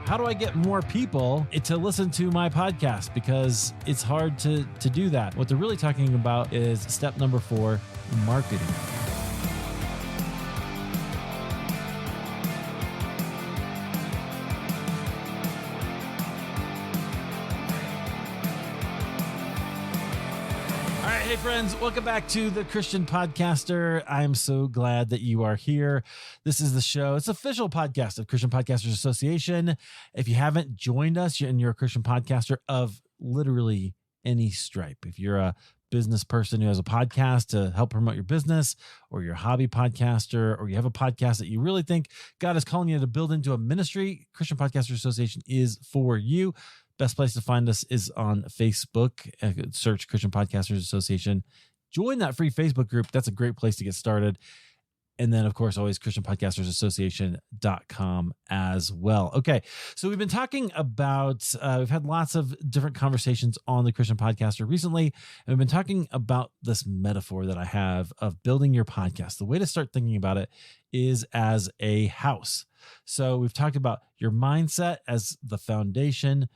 How do I get more people to listen to my podcast? Because it's hard to do that. What they're really talking about is step number 4, marketing. Hey friends, welcome back to the Christian Podcaster. I'm so glad that you are here. This is the show. It's an official podcast of Christian Podcasters Association. If you haven't joined us and you're a Christian podcaster of literally any stripe, if you're a business person who has a podcast to help promote your business, or you're a hobby podcaster, or you have a podcast that you really think God is calling you to build into a ministry, Christian Podcasters Association is for you. Best place to find us is on Facebook. Search Christian Podcasters Association. Join that free Facebook group. That's a great place to get started. And then, of course, always ChristianPodcastersAssociation.com as well. Okay, so we've been talking about, we've had lots of different conversations on the Christian Podcaster recently, and we've been talking about this metaphor that I have of building your podcast. The way to start thinking about it is as a house. So we've talked about your mindset as the foundation.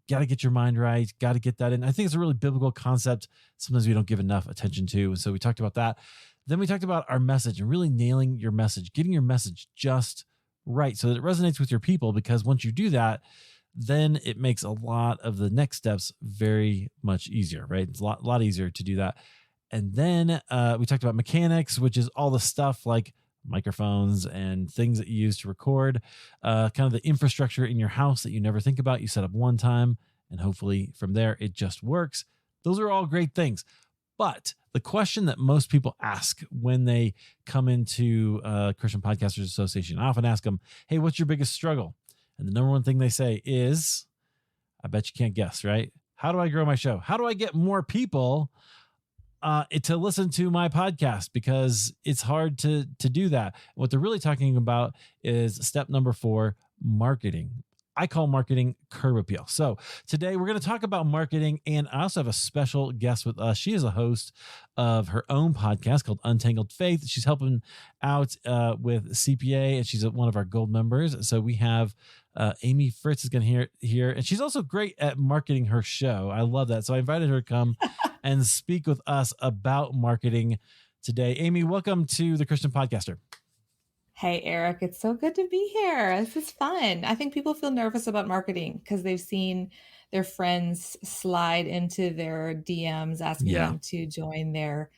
Got to get your mind right. Got to get that in. I think it's a really biblical concept. Sometimes we don't give enough attention to. So we talked about that. Then we talked about our message and really nailing your message, getting your message just right so that it resonates with your people. Because once you do that, then it makes a lot of the next steps very much easier, right? It's a lot easier to do that. And then we talked about mechanics, which is all the stuff like microphones and things that you use to record, kind of the infrastructure in your house that you never think about. You set up one time and hopefully from there it just works. Those are all great things. But the question that most people ask when they come into Christian Podcasters Association, I often ask them, hey, what's your biggest struggle? And the number one thing they say is, I bet you can't guess, right? How do I grow my show? How do I get more people to listen to my podcast? Because it's hard to do that. What they're really talking about is step number 4, marketing. I call marketing curb appeal. So today we're going to talk about marketing, and I also have a special guest with us. She is a host of her own podcast called Untangled Faith. She's helping out with CPA, and she's one of our gold members. So we have Amy Fritz is going to here, and she's also great at marketing her show. I love that. So I invited her to come and speak with us about marketing today. Amy, welcome to the Christian Podcaster. Hey, Eric, it's so good to be here. This is fun. I think people feel nervous about marketing because they've seen their friends slide into their DMs asking them to join their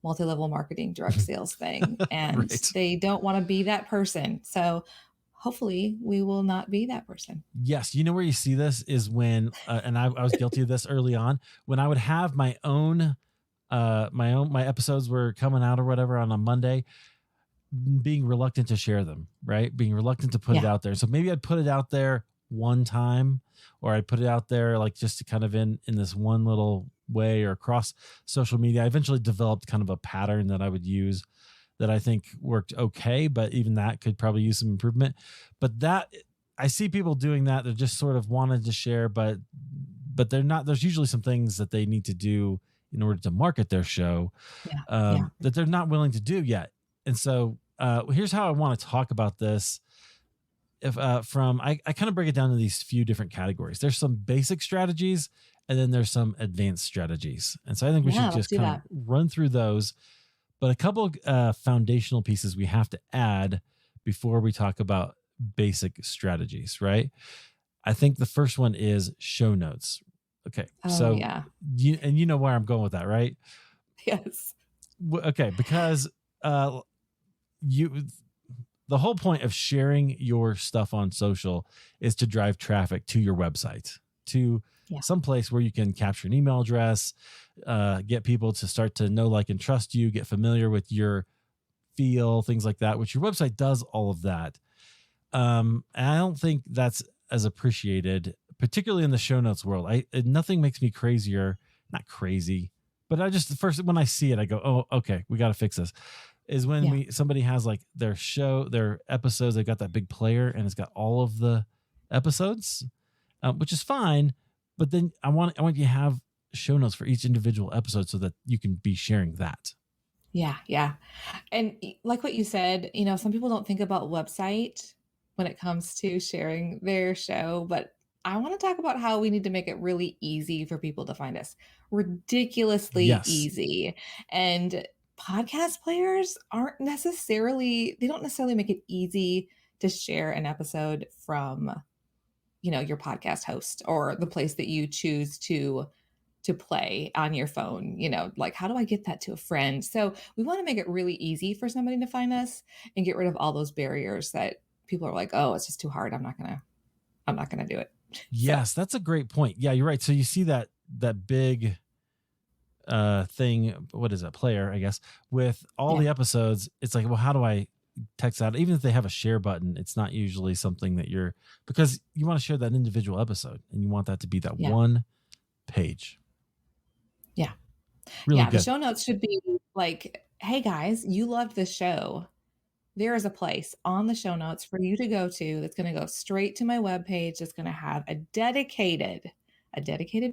multi-level marketing direct sales thing. And Right. They don't want to be that person. So hopefully we will not be that person. Yes. You know where you see this is when, and I was guilty of this early on, when I would have my episodes were coming out or whatever on a Monday, being reluctant to share them, right? Being reluctant to put it out there. So maybe I'd put it out there one time, or I'd put it out there like just to kind of in this one little way or across social media. I eventually developed kind of a pattern that I would use that I think worked okay, but even that could probably use some improvement. But that I see people doing that. They're just sort of wanted to share, but they're not, there's usually some things that they need to do in order to market their show that they're not willing to do yet. And so here's how I want to talk about this. I kind of break it down to these few different categories. There's some basic strategies, and then there's some advanced strategies. And so I think we should just kind of run through those. But a couple foundational pieces we have to add before we talk about basic strategies, right? I think the first one is show notes. Okay. You know where I'm going with that, right? Yes. Okay. Because the whole point of sharing your stuff on social is to drive traffic to your website, to some place where you can capture an email address, get people to start to know, like, and trust you, get familiar with your feel, things like that, which your website does all of that. And I don't think that's as appreciated, particularly in the show notes world. Nothing makes me crazier, not crazy, but I just, first, when I see it, I go, oh, okay, we got to fix this. Is when somebody has like their episodes, they've got that big player and it's got all of the episodes, which is fine. But then I want you to have show notes for each individual episode so that you can be sharing that. Yeah. Yeah. And like what you said, some people don't think about website when it comes to sharing their show, but I want to talk about how we need to make it really easy for people to find us. Ridiculously Yes. easy. And podcast players they don't necessarily make it easy to share an episode from, your podcast host or the place that you choose to play on your phone. Like, how do I get that to a friend? So we want to make it really easy for somebody to find us and get rid of all those barriers that people are like, oh, it's just too hard. I'm not gonna do it. Yes, that's a great point. Yeah, you're right. So you see that big thing, what is it, player, I guess, with all Yeah. the episodes. It's like, well, how do I text out? Even if they have a share button, it's not usually something that because you want to share that individual episode and you want that to be that Yeah. one page. Yeah. Really Yeah. The good. show notes should be like, hey guys, you loved this show. There is a place on the show notes for you to go to that's going to go straight to my webpage. That's going to have a dedicated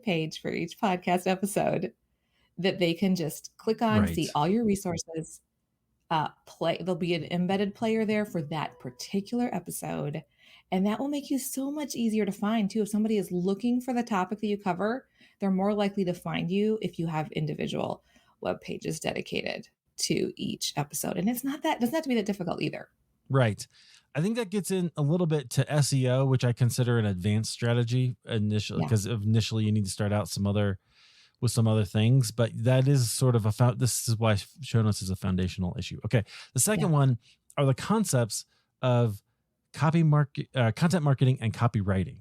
page for each podcast episode that they can just click on, see Right. all your resources, there'll be an embedded player there for that particular episode. And that will make you so much easier to find too. If somebody is looking for the topic that you cover, they're more likely to find you if you have individual web pages dedicated to each episode. And doesn't have to be that difficult either. Right. I think that gets in a little bit to SEO, which I consider an advanced strategy initially, because initially you need to start out with some other things, but that is sort of this is why show notes is a foundational issue. Okay. The second one are the concepts of content marketing and copywriting,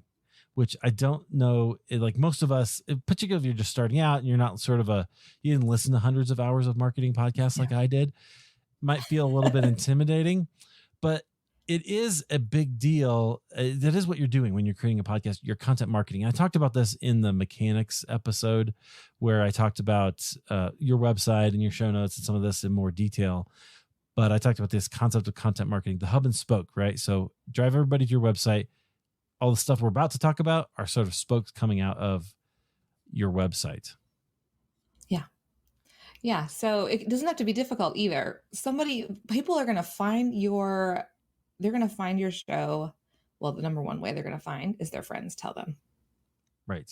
which I don't know. Like most of us, particularly if you're just starting out and you're not you didn't listen to hundreds of hours of marketing podcasts like I did, might feel a little bit intimidating, but it is a big deal. That is what you're doing when you're creating a podcast, your content marketing. I talked about this in the mechanics episode where I talked about your website and your show notes and some of this in more detail. But I talked about this concept of content marketing, the hub and spoke, right? So drive everybody to your website. All the stuff we're about to talk about are sort of spokes coming out of your website. Yeah. Yeah. So it doesn't have to be difficult either. People are going to find they're going to find your show. Well, the number one way they're going to find is their friends tell them. Right.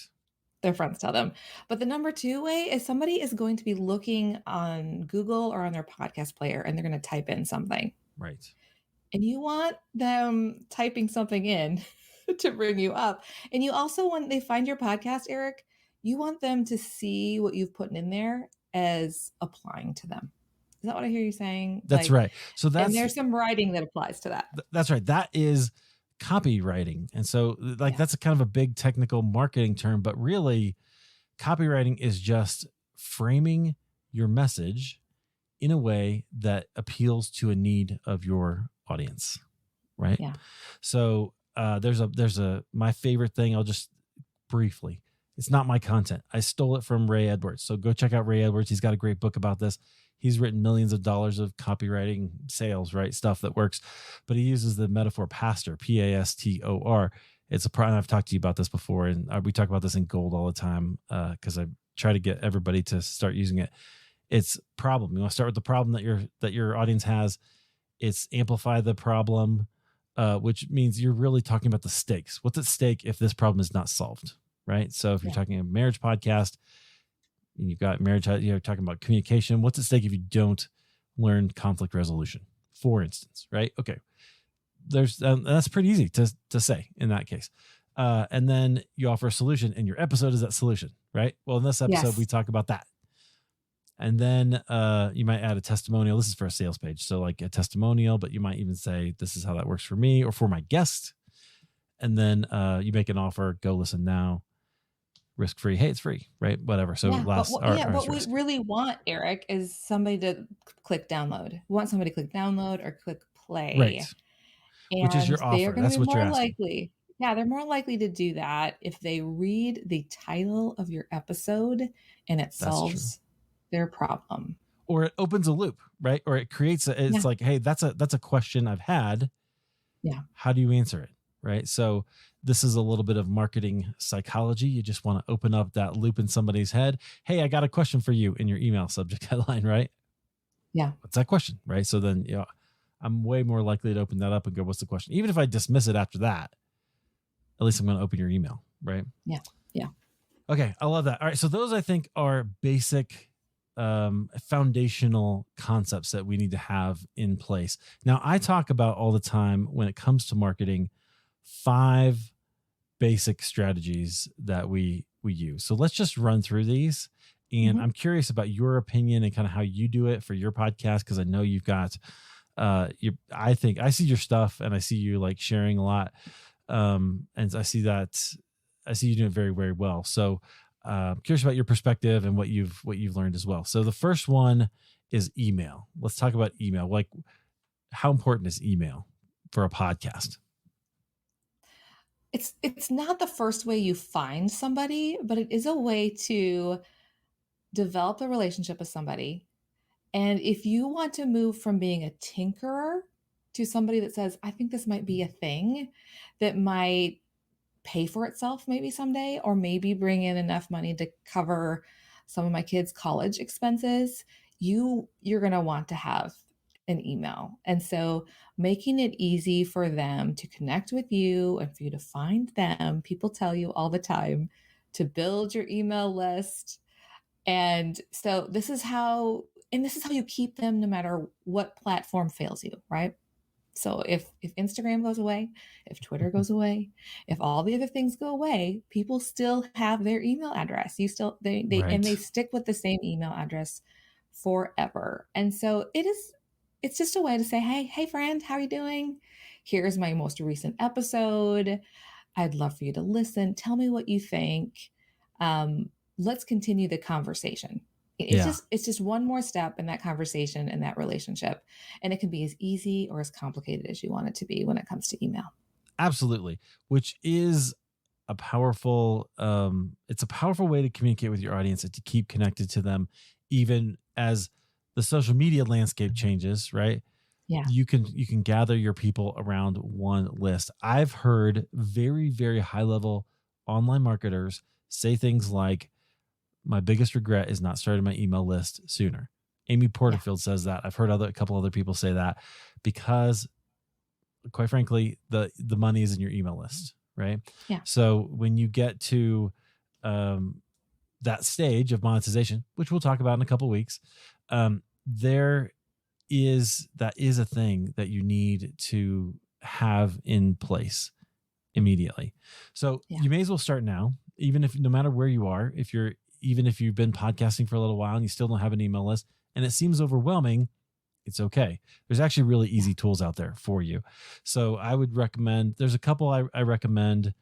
Their friends tell them. But the number two way is somebody is going to be looking on Google or on their podcast player and they're going to type in something. Right. And you want them typing something in to bring you up. And you also, when they find your podcast, Eric, you want them to see what you've put in there as applying to them. Is that what I hear you saying? That's right. So and there's some writing that applies to that. That's right. That is copywriting. And so that's a kind of a big technical marketing term, but really copywriting is just framing your message in a way that appeals to a need of your audience. Right. Yeah. So there's my favorite thing. I'll just briefly, it's not my content. I stole it from Ray Edwards. So go check out Ray Edwards. He's got a great book about this. He's written millions of dollars of copywriting sales, right? Stuff that works. But he uses the metaphor pastor, Pastor. It's a problem. I've talked to you about this before, and we talk about this in Gold all the time because I try to get everybody to start using it. It's problem. You want to start with the problem that your audience has. It's amplify the problem, which means you're really talking about the stakes. What's at stake if this problem is not solved, right? So if you're talking a marriage podcast, and you've got marriage, you're talking about communication. What's at stake if you don't learn conflict resolution, for instance, right? Okay. That's pretty easy to say in that case. And then you offer a solution and your episode is that solution, right? Well, in this episode, we talk about that. And then you might add a testimonial. This is for a sales page. So like a testimonial, but you might even say, this is how that works for me or for my guest. And then you make an offer, go listen now. Risk-free. Hey, it's free, right? Whatever. So what we really want, Eric, is somebody to click download. We want somebody to click download or click play. Right. And which is your offer. That's what you're asking. Likely. Yeah, they're more likely to do that if they read the title of your episode and it solves their problem. Or it opens a loop, right? Or it creates it's like, hey, that's a question I've had. Yeah. How do you answer it? Right. So this is a little bit of marketing psychology. You just want to open up that loop in somebody's head. Hey, I got a question for you in your email subject headline, right? Yeah. What's that question? Right. So then, I'm way more likely to open that up and go, what's the question? Even if I dismiss it after that, at least I'm going to open your email, right? Yeah. Yeah. Okay. I love that. All right. So those I think are basic foundational concepts that we need to have in place. Now, I talk about all the time when it comes to marketing, 5 basic strategies that we use. So let's just run through these. And I'm curious about your opinion and kind of how you do it for your podcast, because I know you've got I think I see your stuff and I see you like sharing a lot. And I see you doing it very, very well. So curious about your perspective and what you've learned as well. So the first one is email. Let's talk about email. Like, how important is email for a podcast? It's not the first way you find somebody, but it is a way to develop a relationship with somebody. And if you want to move from being a tinkerer to somebody that says, I think this might be a thing that might pay for itself maybe someday, or maybe bring in enough money to cover some of my kids' college expenses, you're going to want to have an email. And so making it easy for them to connect with you and for you to find them. People tell you all the time to build your email list. And so this is how you keep them no matter what platform fails you, right? So if Instagram goes away, if Twitter goes away, if all the other things go away, people still have their email address. Right. And they stick with the same email address forever. And so it's just a way to say, hey friend, how are you doing? Here's my most recent episode. I'd love for you to listen. Tell me what you think. Let's continue the conversation. It's just one more step in that conversation and that relationship. And it can be as easy or as complicated as you want it to be when it comes to email. Absolutely. Which is a powerful, it's a powerful way to communicate with your audience and to keep connected to them, even as the social media landscape changes, right? Yeah. You can gather your people around one list. I've heard very, very high level online marketers say things like, my biggest regret is not starting my email list sooner. Amy Porterfield says that. I've heard a couple other people say that, because quite frankly, the money is in your email list, right? Yeah. So when you get to that stage of monetization, which we'll talk about in a couple of weeks, that is a thing that you need to have in place immediately. So you may as well start now, even if, no matter where you are, even if you've been podcasting for a little while and you still don't have an email list and it seems overwhelming, it's okay. There's actually really easy tools out there for you. So I would recommend, there's a couple I recommend.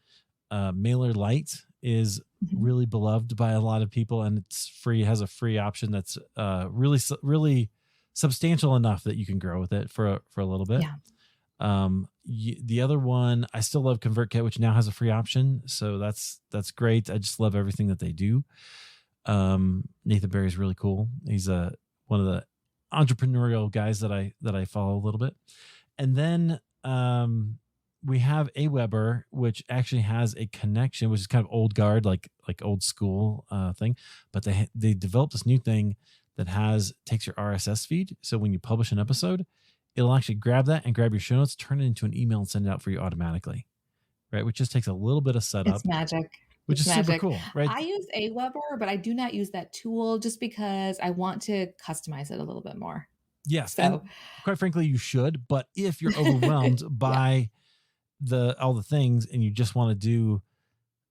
MailerLite is really beloved by a lot of people, and it's free. It has a free option that's really, really substantial enough that you can grow with it for a little bit. Yeah. The other one, I still love ConvertKit, which now has a free option. So that's great. I just love everything that they do. Nathan Barry is really cool. He's one of the entrepreneurial guys that I follow a little bit. And then we have Aweber, which actually has a connection, which is kind of old guard, like old school thing. But they developed this new thing that takes your RSS feed. So when you publish an episode, it'll actually grab that and grab your show notes, turn it into an email, and send it out for you automatically, right? Which just takes a little bit of setup. It's magic. Which is super cool, right? I use Aweber, but I do not use that tool just because I want to customize it a little bit more. Yes, so, and quite frankly, you should. But if you're overwhelmed by all the things and you just want to do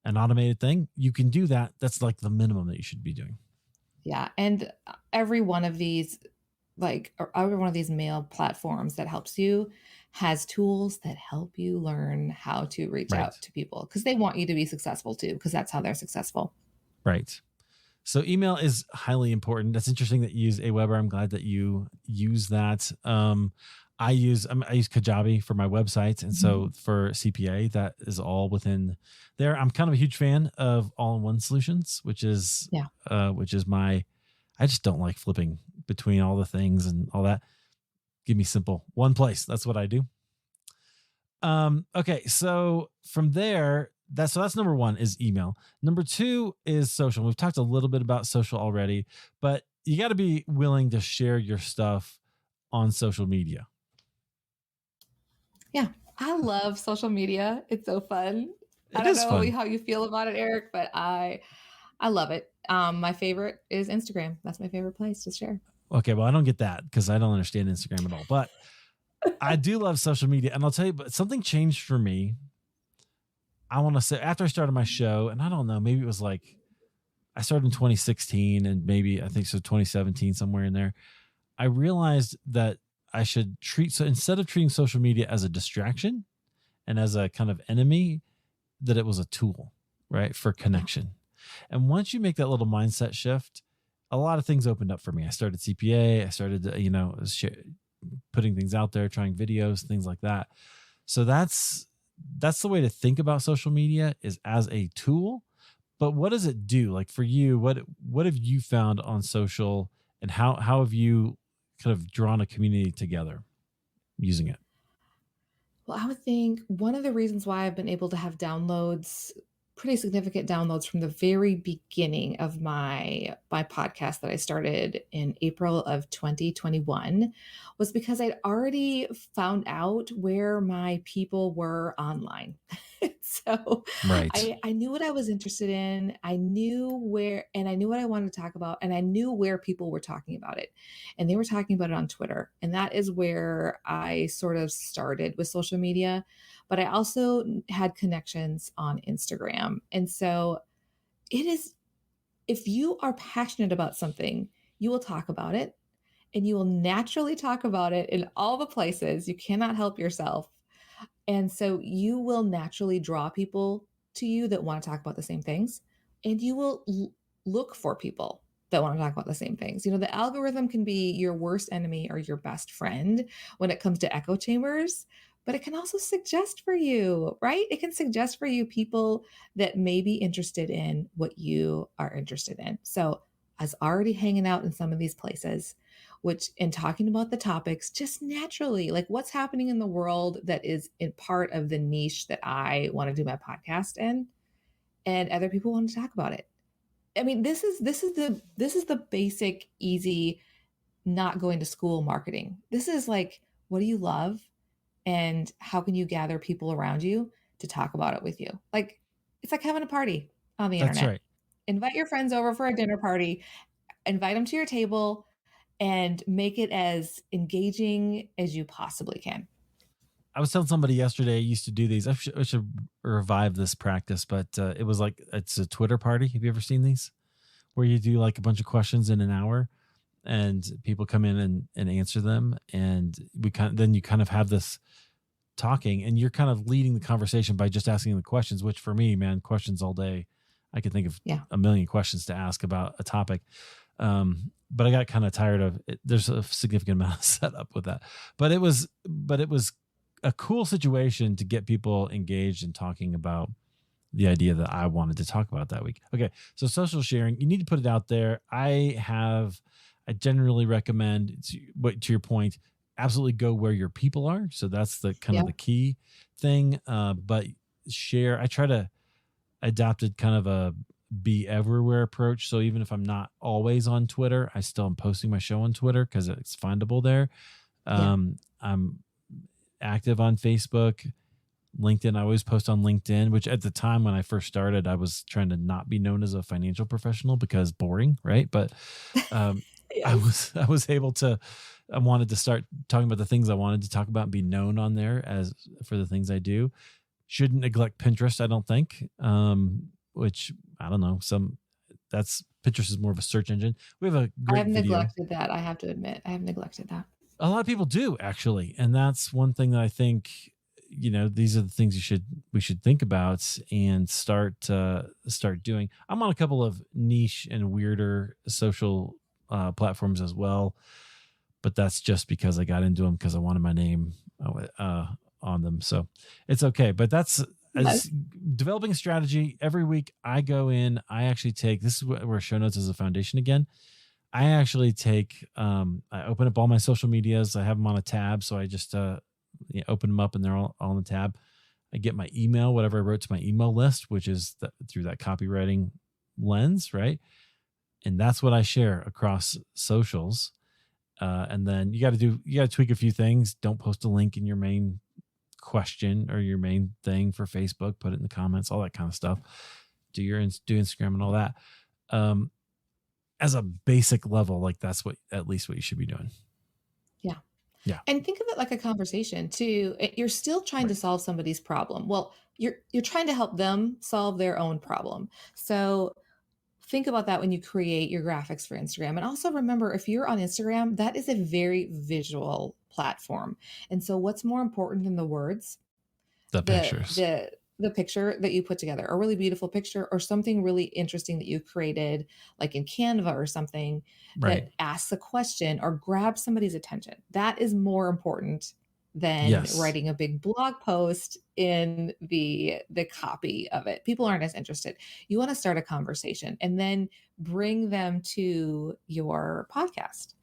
an automated thing, you can do that. That's like the minimum that you should be doing. Yeah, and every one of these mail platforms that helps you has tools that help you learn how to reach out to people, because they want you to be successful too, because that's how they're successful. Right. So email is highly important. That's interesting that you use Aweber. I'm glad that you use that. I use Kajabi for my websites. And so for CPA, that is all within there. I'm kind of a huge fan of all-in-one solutions, which is I just don't like flipping between all the things and all that. Give me simple one place. That's what I do. Okay. So from there, that's number one is email. Number two is social. We've talked a little bit about social already, but you got to be willing to share your stuff on social media. Yeah. I love social media. It's so fun. I It don't is know fun. how you feel about it, Eric, but I love it. My favorite is Instagram. That's my favorite place to share. Okay, well, I don't get that because I don't understand Instagram at all. But I do love social media, and I'll tell you, but something changed for me. I want to say after I started my show, and I don't know, maybe it was like I started in 2016, and maybe I think so 2017, somewhere in there. I realized that I should treat so instead of treating social media as a distraction and as a kind of enemy, that it was a tool, right, for Yeah. connection. And once you make that little mindset shift, a lot of things opened up for me. I started CPA. I started, putting things out there, trying videos, things like that. So that's the way to think about social media is as a tool. But what does it do? Like for you, what have you found on social, and how have you kind of drawn a community together using it? Well, I would think one of the reasons why I've been able to have downloads, pretty significant downloads from the very beginning of my podcast that I started in April of 2021 was because I'd already found out where my people were online. So Right. I knew what I was interested in. I knew where, and I knew what I wanted to talk about, and I knew where people were talking about it. And they were talking about it on Twitter. And that is where I sort of started with social media. But I also had connections on Instagram. And so it is, if you are passionate about something, you will talk about it and you will naturally talk about it in all the places. You cannot help yourself. And so you will naturally draw people to you that want to talk about the same things, and you will look for people that want to talk about the same things. You know, the algorithm can be your worst enemy or your best friend when it comes to echo chambers, but it can also suggest for you, right? It can suggest for you people that may be interested in what you are interested in. So I was already hanging out in some of these places, which in talking about the topics just naturally, like what's happening in the world that is in part of the niche that I want to do my podcast in, and other people want to talk about it. I mean, this is the basic easy not going to school marketing. This is like, what do you love and how can you gather people around you to talk about it with you? Like it's like having a party on the That's internet. right. Invite your friends over for a dinner party, invite them to your table, and make it as engaging as you possibly can. I was telling somebody yesterday I used to do these. I should revive this practice, but it was like it's a Twitter party. Have you ever seen these where you do like a bunch of questions in an hour and people come in and answer them, and then you kind of have this talking, and you're kind of leading the conversation by just asking the questions. Which for me, man, questions all day. I could think of Yeah. a million questions to ask about a topic. But I got kind of tired of it. There's a significant amount of setup with that, but it was a cool situation to get people engaged and talking about the idea that I wanted to talk about that week. Okay. So social sharing, you need to put it out there. I generally recommend to your point, absolutely go where your people are. So that's the kind Yeah. of the key thing. But share, I try to adopted kind of a be everywhere approach. So even if I'm not always on Twitter, I still am posting my show on Twitter because it's findable there. Yeah. I'm active on Facebook, LinkedIn. I always post on LinkedIn, which at the time when I first started, I was trying to not be known as a financial professional because boring, right? But I Yes. was able to. I wanted to start talking about the things I wanted to talk about and be known on there as for the things I do. Shouldn't neglect Pinterest, I don't think. Which I don't know. That's Pinterest is more of a search engine. We have a I great have video. neglected that. I have to admit, I have neglected that. A lot of people do actually, and that's one thing that I think these are the things we should think about and start doing. I'm on a couple of niche and weirder social platforms as well, but that's just because I got into them because I wanted my name on them. So it's okay. But that's as Yes. developing a strategy every week. I go in. I actually take this is where show notes is a foundation again. I actually take. I open up all my social medias. I have them on a tab, so I just open them up and they're all on the tab. I get my email, whatever I wrote to my email list, which is through that copywriting lens, right? And that's what I share across socials. And then you got to tweak a few things. Don't post a link in your main question or your main thing for Facebook, put it in the comments, all that kind of stuff. Do Instagram and all that. As a basic level, like that's at least what you should be doing. Yeah. Yeah. And think of it like a conversation too. You're still trying to solve somebody's problem. Well, you're trying to help them solve their own problem. So think about that when you create your graphics for Instagram. And also remember, if you're on Instagram, that is a very visual platform. And so what's more important than the words? The pictures. The picture that you put together, a really beautiful picture or something really interesting that you created, like in Canva or something that asks a question or grabs somebody's attention. That is more important than writing a big blog post in the copy of it. People aren't as interested. You want to start a conversation and then bring them to your podcast.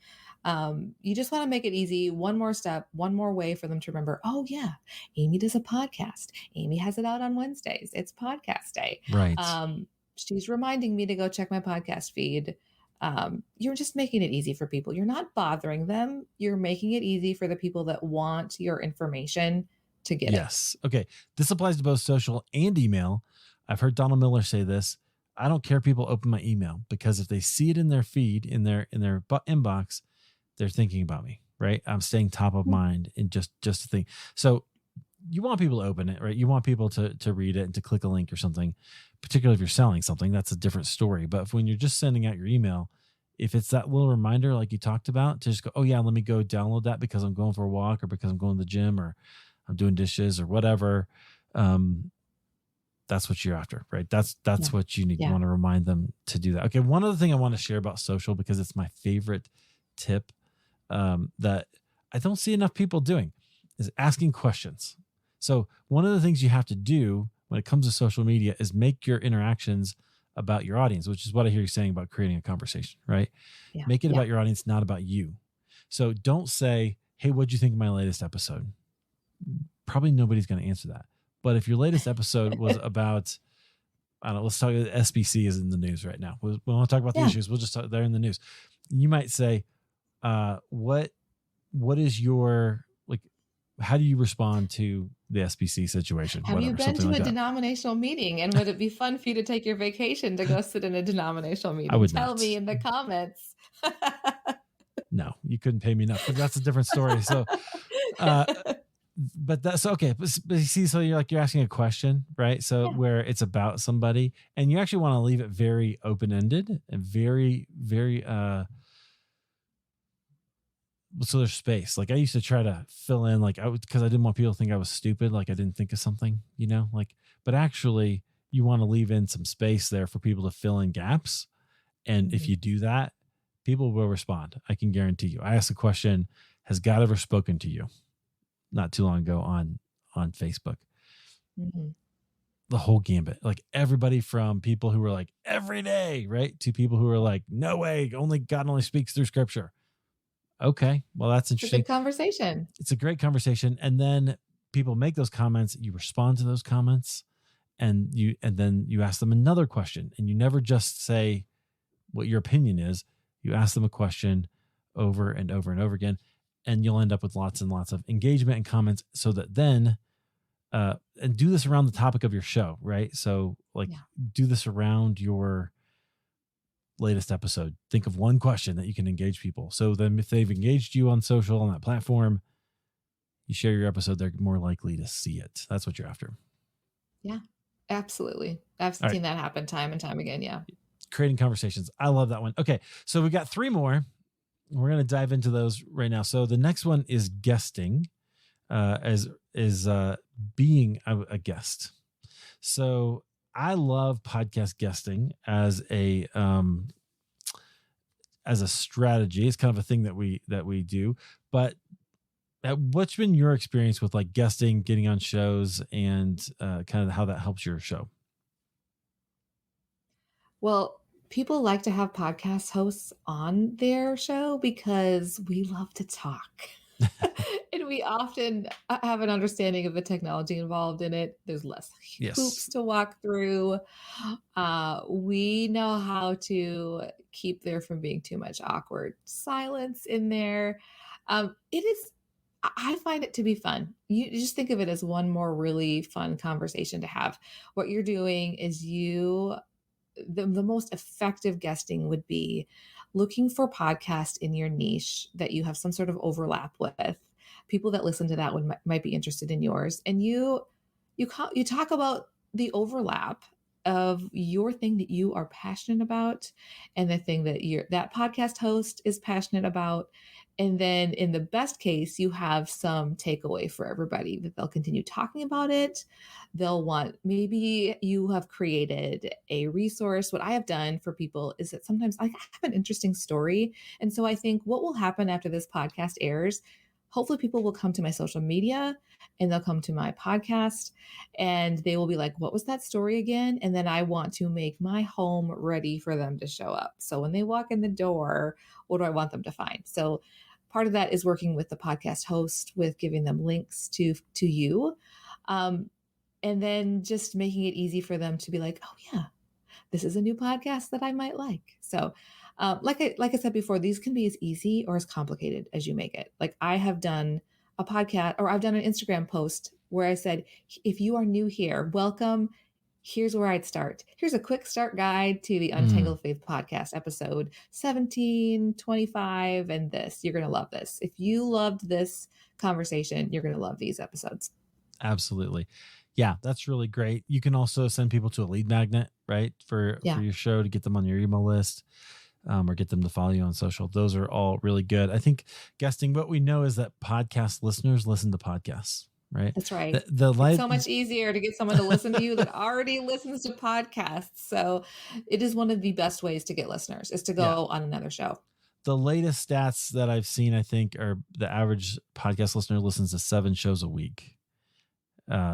You just want to make it easy. One more step, one more way for them to remember, oh yeah, Amy does a podcast. Amy has it out on Wednesdays. It's podcast day. Right. She's reminding me to go check my podcast feed. You're just making it easy for people. You're not bothering them. You're making it easy for the people that want your information to get it. Yes. Okay. This applies to both social and email. I've heard Donald Miller say this. I don't care if people open my email, because if they see it in their feed, in their inbox, they're thinking about me, right? I'm staying top of mind and just to think. So you want people to open it, right? You want people to read it and to click a link or something, particularly if you're selling something, that's a different story. But when you're just sending out your email, if it's that little reminder, like you talked about, to just go, oh yeah, let me go download that because I'm going for a walk or because I'm going to the gym or I'm doing dishes or whatever. That's what you're after, right? That's what you need. You want to remind them to do that. Okay. One other thing I want to share about social, because it's my favorite tip, that I don't see enough people doing, is asking questions. So one of the things you have to do when it comes to social media is make your interactions about your audience, which is what I hear you saying about creating a conversation, right? Yeah. Make it about your audience, not about you. So don't say, hey, what'd you think of my latest episode? Probably nobody's going to answer that. But if your latest episode was about, I don't know, let's talk, SBC is in the news right now. We want to talk about the issues. We'll just talk, they're in the news. You might say, what is your, like, how do you respond to the SBC situation? Have you been to a denominational meeting, and would it be fun for you to take your vacation to go sit in a denominational meeting? I would tell me in the comments. No, you couldn't pay me enough, but that's a different story. So, but that's okay. But you see, so you're asking a question, right? So where it's about somebody, and you actually want to leave it very open-ended and very, very, so there's space. Like I used to try to fill in, like because I didn't want people to think I was stupid, like I didn't think of something, but actually you want to leave in some space there for people to fill in gaps. And if you do that, people will respond. I can guarantee you. I asked the question, has God ever spoken to you? Not too long ago on Facebook. Mm-hmm. The whole gambit, like everybody from people who were like every day, right, to people who are like, no way, God only speaks through scripture. Okay, well, that's interesting. It's a good conversation. It's a great conversation. And then people make those comments, you respond to those comments, and then you ask them another question. And you never just say what your opinion is. You ask them a question over and over and over again, and you'll end up with lots and lots of engagement and comments, so that then and do this around the topic of your show, right? So do this around your latest episode. Think of one question that you can engage people. So then if they've engaged you on social, on that platform, you share your episode, they're more likely to see it. That's what you're after. Yeah, absolutely. I've seen that happen time and time again. Yeah. Creating conversations. I love that one. Okay. So we got 3 more. We're going to dive into those right now. So the next one is guesting, being a guest. So I love podcast guesting as a strategy. It's kind of a thing that we do. But what's been your experience with like guesting, getting on shows, and kind of how that helps your show? Well, people like to have podcast hosts on their show because we love to talk. And we often have an understanding of the technology involved in it. There's less hoops to walk through. We know how to keep there from being too much awkward silence in there. I find it to be fun. You just think of it as one more really fun conversation to have. What you're doing is the most effective guesting would be looking for podcasts in your niche that you have some sort of overlap with. People that listen to that would might be interested in yours, and you talk about the overlap of your thing that you are passionate about and the thing that that podcast host is passionate about. And then in the best case, you have some takeaway for everybody that they'll continue talking about it. They'll want, maybe you have created a resource. What I have done for people is that sometimes I have an interesting story. And so I think what will happen after this podcast airs, hopefully people will come to my social media and they'll come to my podcast and they will be like, what was that story again? And then I want to make my home ready for them to show up. So when they walk in the door, what do I want them to find? So part of that is working with the podcast host, with giving them links to you. And then just making it easy for them to be like, oh yeah, this is a new podcast that I might like. So like I said before, these can be as easy or as complicated as you make it. Like I have done a podcast, or I've done an Instagram post where I said, if you are new here, welcome. Here's where I'd start. Here's a quick start guide to the Untangled Faith podcast, episode 17, 25, and this. You're going to love this. If you loved this conversation, you're going to love these episodes. Absolutely. Yeah, that's really great. You can also send people to a lead magnet, right? For your show, to get them on your email list, or get them to follow you on social. Those are all really good. I think guesting, what we know is that podcast listeners listen to podcasts, right? That's right. It's so much easier to get someone to listen to you that already listens to podcasts. So it is one of the best ways to get listeners, is to go on another show. The latest stats that I've seen, I think, are the average podcast listener listens to 7 shows a week.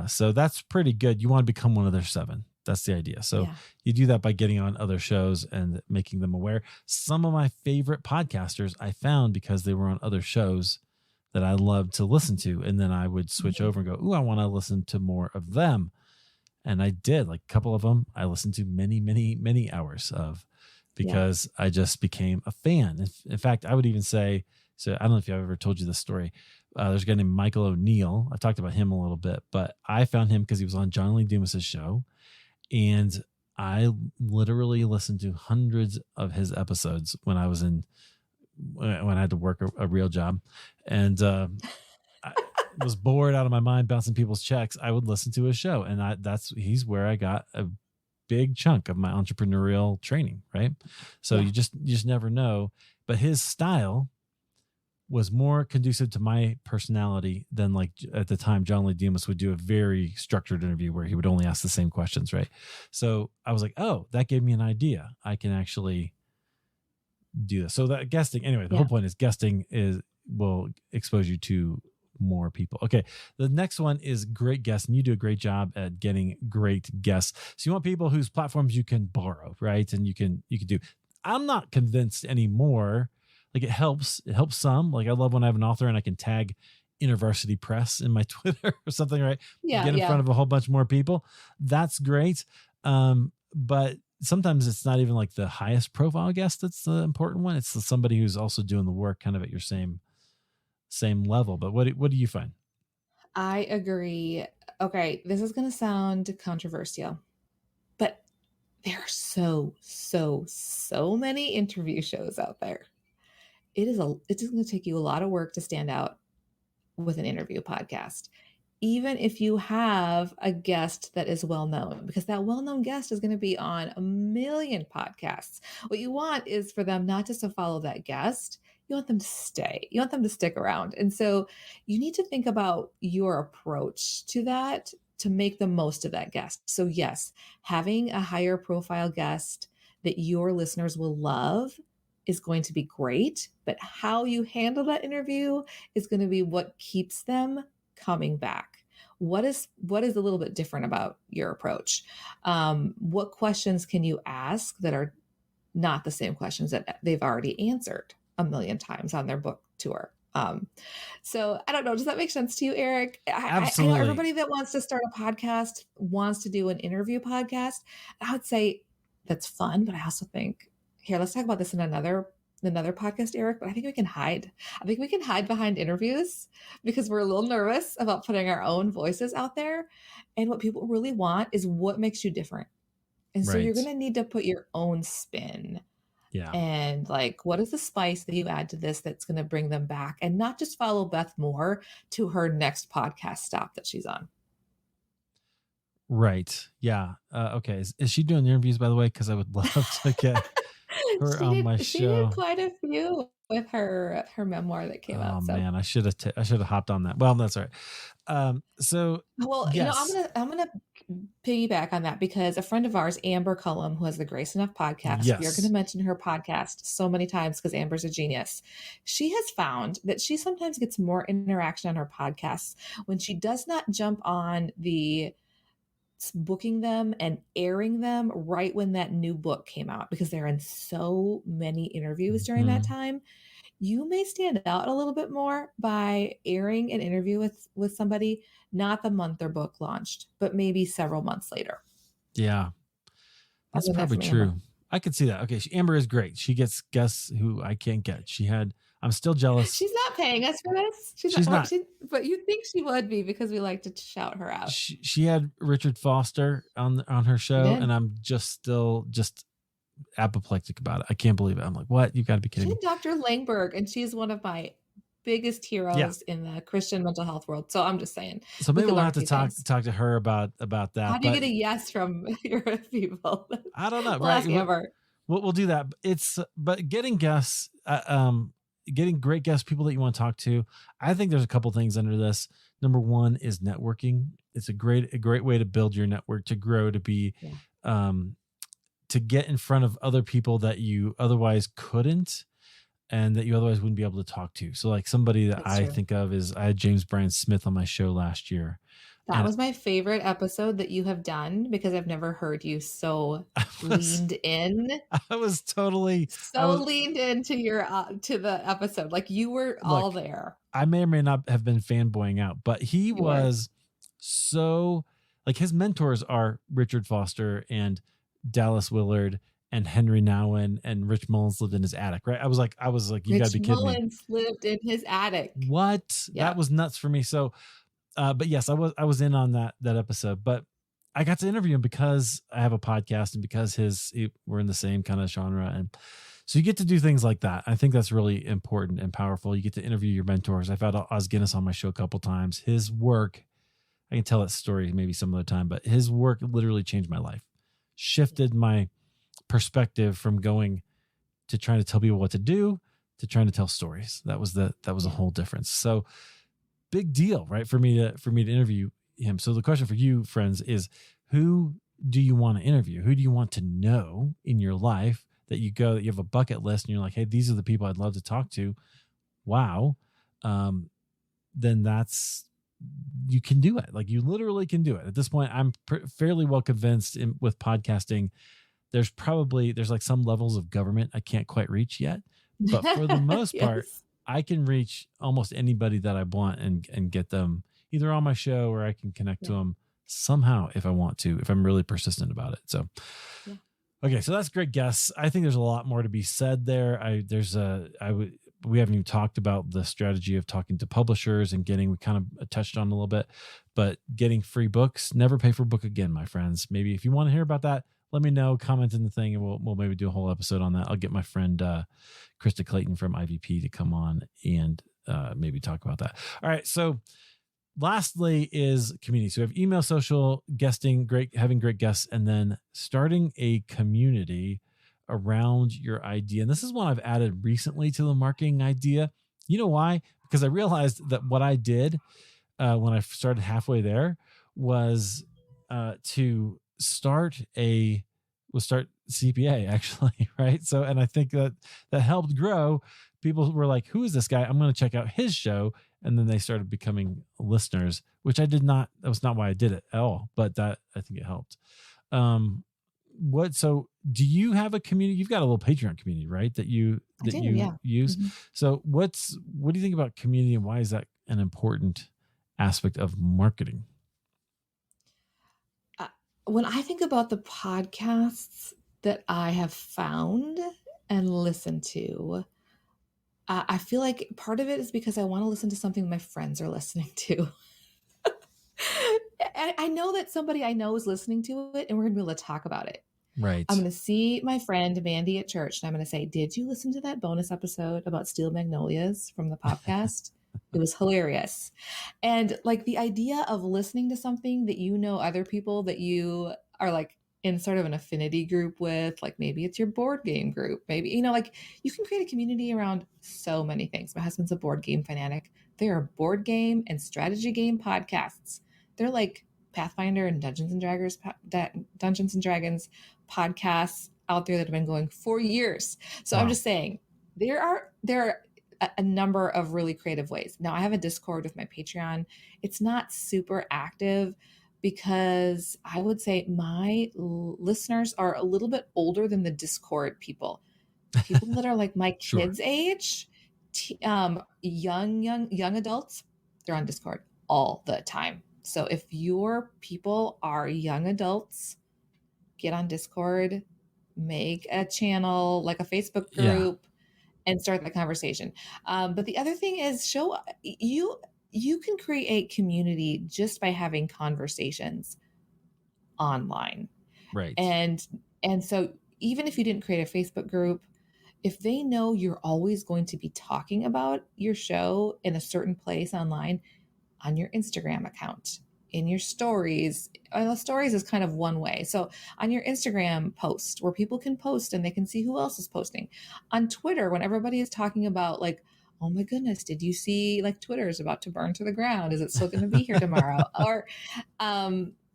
So that's pretty good. You want to become one of their 7. That's the idea. So you do that by getting on other shows and making them aware. Some of my favorite podcasters I found because they were on other shows that I loved to listen to. And then I would switch over and go, ooh, I want to listen to more of them. And I did. Like a couple of them I listened to many, many, many hours of, because I just became a fan. In fact, I would even say, so I don't know if I've ever told you this story. There's a guy named Michael O'Neill. I've talked about him a little bit, but I found him because he was on John Lee Dumas's show. And I literally listened to hundreds of his episodes when I had to work a real job. And I was bored out of my mind bouncing people's checks. I would listen to his show. And he's where I got a big chunk of my entrepreneurial training, right? So you just never know. But his style was more conducive to my personality than, like, at the time John Lee Dumas would do a very structured interview where he would only ask the same questions, right? So I was like, oh, that gave me an idea. I can actually do this. So that guesting, anyway, the whole point is guesting will expose you to more people. Okay. The next one is great guests, and you do a great job at getting great guests. So you want people whose platforms you can borrow, right? And you can do. I'm not convinced anymore. Like, it helps some. Like, I love when I have an author and I can tag InterVarsity Press in my Twitter or something, right? Get in front of a whole bunch more people. That's great. But sometimes it's not even like the highest profile guest that's the important one. It's somebody who's also doing the work kind of at your same level. But what do you find? I agree. Okay, this is going to sound controversial, but there are so many interview shows out there. It's going to take you a lot of work to stand out with an interview podcast, even if you have a guest that is well known, because that well known guest is going to be on a million podcasts. What you want is for them not just to follow that guest. You want them to stay. You want them to stick around. And so you need to think about your approach to that to make the most of that guest. So yes, having a higher profile guest that your listeners will love is going to be great, but how you handle that interview is going to be what keeps them coming back. What is a little bit different about your approach? What questions can you ask that are not the same questions that they've already answered a million times on their book tour? So I don't know. Does that make sense to you, Eric? Absolutely. I know everybody that wants to start a podcast wants to do an interview podcast. I would say that's fun, but I also think, here, let's talk about this in another another podcast, Eric, but I think we can hide. I think we can hide behind interviews because we're a little nervous about putting our own voices out there. And what people really want is what makes you different. And so you're going Right. to need to put your own spin Yeah. and like, what is the spice that you add to this that's going to bring them back, and not just follow Beth Moore to her next podcast stop that she's on. Right. Yeah. Okay. Is she doing interviews, by the way? Because I would love to get her on my She did show. quite a few with her memoir that came Oh out. So, man, I should have hopped on that. Well, that's all right. So well, yes, I'm gonna piggyback on that because a friend of ours, Amber Cullum, who has the Grace Enough podcast, we are going to yes, mention her podcast so many times because Amber's a genius. She has found that she sometimes gets more interaction on her podcasts when she does not jump on the booking them and airing them right when that new book came out, because they're in so many interviews during that Mhm. time. You may stand out a little bit more by airing an interview with somebody not the month their book launched, but maybe several months later. Yeah, I that's learned that probably from Amber. true. I could see that. Okay, Amber is great. She gets guests who I can't get. She had. I'm still jealous. She's not paying us for this. She's not, She's not. but you think she would be because we like to shout her out. She had Richard Foster on her She show, did. and I'm just apoplectic about it. I can't believe it. I'm like, what? You got to be She kidding me. had Dr. Langberg, and she's one of my biggest Yeah. heroes in the Christian mental health world. So I'm just saying, So we maybe could we'll learn have a to few talk things. to her about How that. do you But get a yes from your people? I don't know. We'll Right? ask Amber. We'll do that. But getting guests, getting great guests, people that you want to talk to. I think there's a couple things under this. Number one is networking. It's a great way to build your network, to grow, to be, Yeah. to get in front of other people that you otherwise couldn't, and that you otherwise wouldn't be able to talk to. So like somebody that That's I true. think of is, I had James Bryan Smith on my show last year. That And was my favorite episode that you have done because I've never heard you so leaned in. I was totally, I So was leaned into your to the episode. Like you were all look, there. I may or may not have been fanboying out, but he You were. was so, like, his mentors are Richard Foster and Dallas Willard and Henry Nouwen, and Rich Mullins lived in his attic, right? I was like, you gotta Rich be kidding me. Mullins lived in his attic. What? Yeah. That was nuts for me. So, but yes, I was in on that episode, but I got to interview him because I have a podcast and because we're in the same kind of genre. And so you get to do things like that. I think that's really important and powerful. You get to interview your mentors. I've had Oz Guinness on my show a couple times. His work, I can tell that story maybe some other time, but his work literally changed my life, shifted my perspective from going to trying to tell people what to do to trying to tell stories. That was a whole difference. So big deal, right? For me to interview him. So the question for you, friends, is who do you want to interview? Who do you want to know in your life that you have a bucket list and you're like, hey, these are the people I'd love to talk to. Wow. Then you can do it. Like you literally can do it. At this point, I'm fairly well convinced with podcasting, there's like some levels of government I can't quite reach yet, but for the most part, I can reach almost anybody that I want and get them either on my show or I can connect to them somehow if I want to, if I'm really persistent about it. So, okay. So that's great guess. I think there's a lot more to be said there. We haven't even talked about the strategy of talking to publishers and we kind of touched on a little bit, but getting free books, never pay for a book again, my friends. Maybe if you want to hear about that, let me know, comment in the thing, and we'll maybe do a whole episode on that. I'll get my friend Krista Clayton from IVP to come on and maybe talk about that. All right. So lastly is community. So we have email, social, guesting, having great guests, and then starting a community around your idea. And this is one I've added recently to the marketing idea. You know why? Because I realized that what I did when I started halfway there was to start CPA actually, right? So, and I think that helped grow. People were like, who is this guy? I'm going to check out his show. And then they started becoming listeners, which that was not why I did it at all, but that I think it helped. So do you have a community? You've got a little Patreon community, right? That you use. Mm-hmm. So what do you think about community and why is that an important aspect of marketing? When I think about the podcasts that I have found and listened to, I feel like part of it is because I want to listen to something my friends are listening to. I know that somebody I know is listening to it, and we're going to be able to talk about it. I'm Right. going to see my friend Mandy at church, and I'm going to say, "Did you listen to that bonus episode about steel magnolias from the podcast? It was hilarious." And like the idea of listening to something that you know other people that you are like in sort of an affinity group with, like maybe it's your board game group, maybe, like you can create a community around so many things. My husband's a board game fanatic. There are board game and strategy game podcasts. They're like Pathfinder and Dungeons and Dragons podcasts out there that have been going for years. So I'm Wow. just saying there are a number of really creative ways. Now I have a Discord with my Patreon. It's not super active because I would say my listeners are a little bit older than the Discord people. People that are like my Sure. kids' age, young adults, they're on Discord all the time. So if your people are young adults, get on Discord, make a channel like a Facebook Yeah. group, and start the conversation. But the other thing is, you can create community just by having conversations online, Right. and so even if you didn't create a Facebook group, if they know you're always going to be talking about your show in a certain place online, on your Instagram account, in your stories. The stories is kind of one way. So on your Instagram post where people can post and they can see who else is posting. On Twitter, when everybody is talking about like, oh my goodness, did you see like Twitter is about to burn to the ground? Is it still going to be here tomorrow? Or,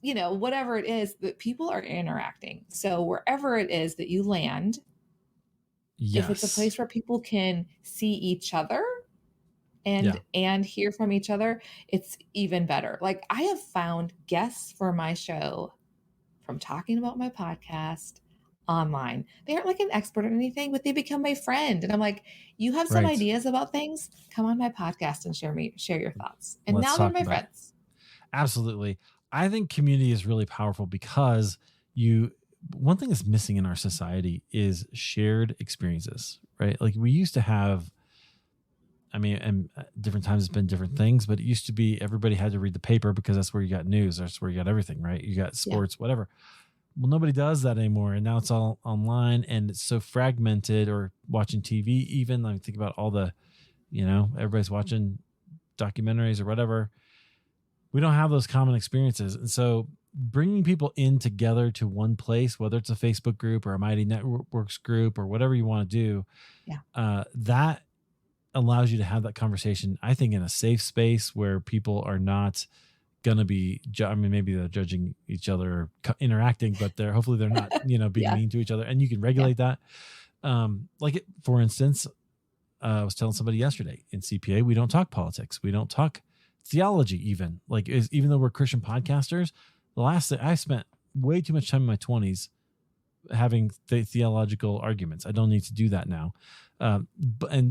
whatever it is that people are interacting. So wherever it is that you land, if it's a Yes. place where people can see each other Yeah. and hear from each other, it's even better. Like I have found guests for my show from talking about my podcast online. They aren't like an expert or anything, but they become my friend. And I'm like, you have some Right. ideas about things? Come on my podcast and share your thoughts. And Let's now they're talk my about it. friends. Absolutely. I think community is really powerful because one thing that's missing in our society is shared experiences, right? Like we used to have, and different times it's been different things, but it used to be everybody had to read the paper because that's where you got news. That's where you got everything, right? You got Yeah. sports, whatever. Well, nobody does that anymore. And now it's all online and it's so fragmented, or watching TV, even. I think about all the, everybody's watching documentaries or whatever. We don't have those common experiences. And so bringing people in together to one place, whether it's a Facebook group or a Mighty Networks group or whatever you want to do, that allows you to have that conversation, I think, in a safe space where people are not going to be, maybe they're judging each other or interacting, but hopefully they're not, being mean to each other, and you can regulate that. For instance, I was telling somebody yesterday in CPA, we don't talk politics. We don't talk theology, even even though we're Christian podcasters. I spent way too much time in my 20s having theological arguments. I don't need to do that now. And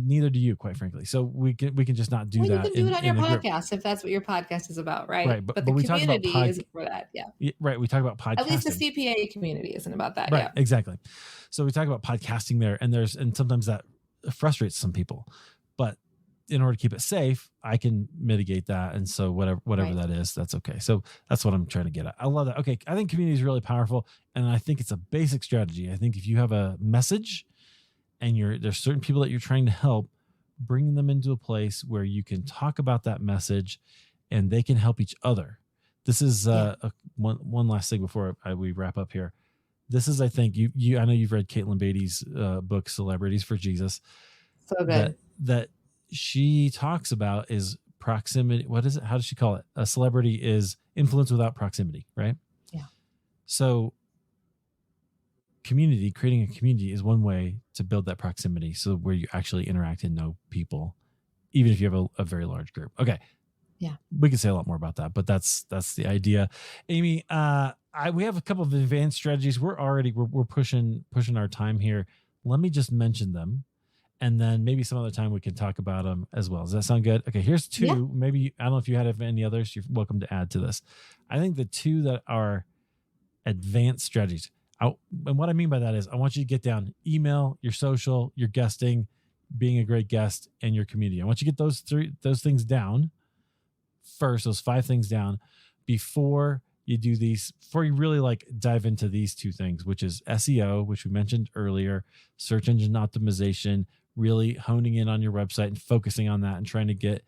neither do you, quite frankly. So we can just not do that. You can do it on your podcast if that's what your podcast is about, right? Right, but the we community isn't for that. Yeah. Right, we talk about podcasting. At least the CPA community isn't about that. Right, yeah. Exactly. So we talk about podcasting there, and sometimes that frustrates some people. But in order to keep it safe, I can mitigate that. And so whatever right. that is, that's okay. So that's what I'm trying to get at. I love that. Okay. I think community is really powerful. And I think it's a basic strategy. I think if you have a message and there's certain people that you're trying to help, bringing them into a place where you can talk about that message and they can help each other. This is one last thing before we wrap up here. This is, I think I know you've read Caitlin Beatty's book, Celebrities for Jesus. So good. That she talks about is proximity. What is it? How does she call it? A celebrity is influence without proximity, right? Yeah. So creating a community is one way to build that proximity. So where you actually interact and know people, even if you have a very large group. Okay. Yeah. We could say a lot more about that, but that's the idea. Amy, we have a couple of advanced strategies. We're pushing our time here. Let me just mention them. And then maybe some other time we can talk about them as well. Does that sound good? Okay, here's two. Yeah. Maybe, I don't know if you had any others. You're welcome to add to this. I think the two that are advanced strategies. And what I mean by that is I want you to get down, email, your social, your guesting, being a great guest, and your community. I want you to get those things down first, those 5 things down before you really like dive into these 2 things, which is SEO, which we mentioned earlier, search engine optimization, really honing in on your website and focusing on that and trying to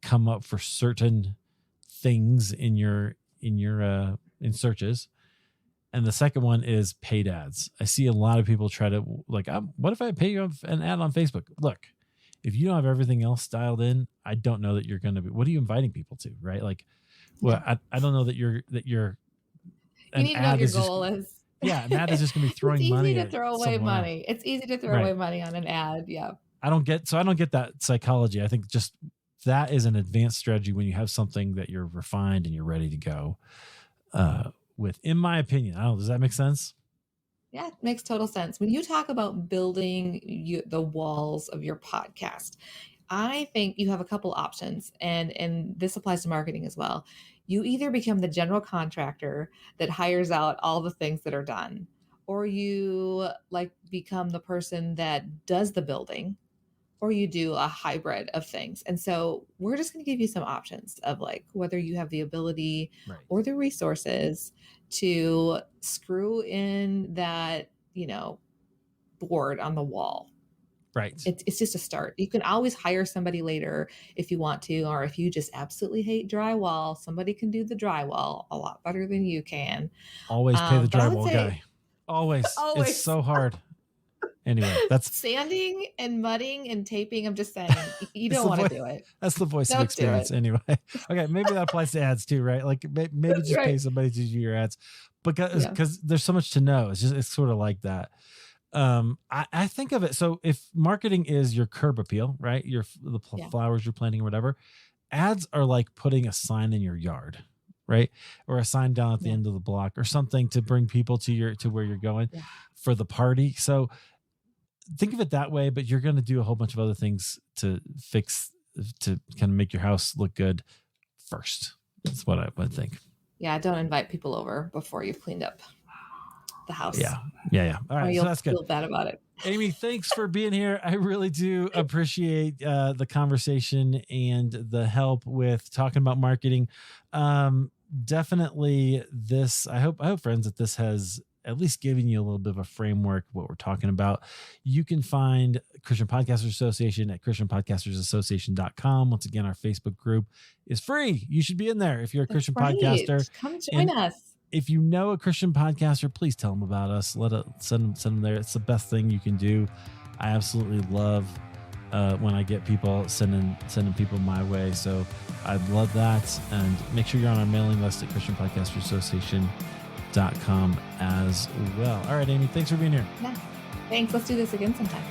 come up for certain things in searches. And the second one is paid ads. I see a lot of people try to what if I pay you an ad on Facebook? Look, if you don't have everything else dialed in, I don't know that you're going to be, what are you inviting people to? Right. Like, well, I don't know that you're, you need to know what your goal is. Yeah. An ad is just going to be throwing money. It's easy to throw away money. It's easy to throw away money on an ad. Yeah. I don't get that psychology. I think just that is an advanced strategy when you have something that you're refined and you're ready to go with, in my opinion. I don't know. Does that make sense? Yeah, it makes total sense. When you talk about building the walls of your podcast, I think you have a couple options, and this applies to marketing as well. You either become the general contractor that hires out all the things that are done, or you become the person that does the building, or you do a hybrid of things. And so we're just going to give you some options of whether you have the ability or the resources to screw in that, board on the wall. Right. It's just a start. You can always hire somebody later if you want to, or if you just absolutely hate drywall, somebody can do the drywall a lot better than you can. Always pay the drywall guy. Always. It's so hard. Anyway, that's sanding and mudding and taping. I'm just saying, you don't want to do it. That's the voice of experience anyway. Okay. Maybe that applies to ads too, right? Like maybe just pay somebody to do your ads, because there's so much to know. It's sort of like that. I think of it. So if marketing is your curb appeal, right? The flowers you're planting or whatever, ads are like putting a sign in your yard, right? Or a sign down at the end of the block or something to bring people to where you're going for the party. So think of it that way, but you're going to do a whole bunch of other things to kind of make your house look good first. That's what I would think. Yeah. Don't invite people over before you've cleaned up the house. Yeah. All right. You'll so that's good. Feel bad about it. Amy, thanks for being here. I really do appreciate the conversation and the help with talking about marketing. Definitely I hope friends that this has at least given you a little bit of a framework of what we're talking about. You can find Christian Podcasters Association at christianpodcastersassociation.com. Once again, our Facebook group is free. You should be in there if you're a Christian podcaster. Come join us. If you know a Christian podcaster, please tell them about us. Send them there. It's the best thing you can do. I absolutely love when I get people sending people my way. So I'd love that. And make sure you're on our mailing list at christianpodcastersassociation.com as well. All right, Amy, thanks for being here. Yeah. Thanks. Let's do this again sometime.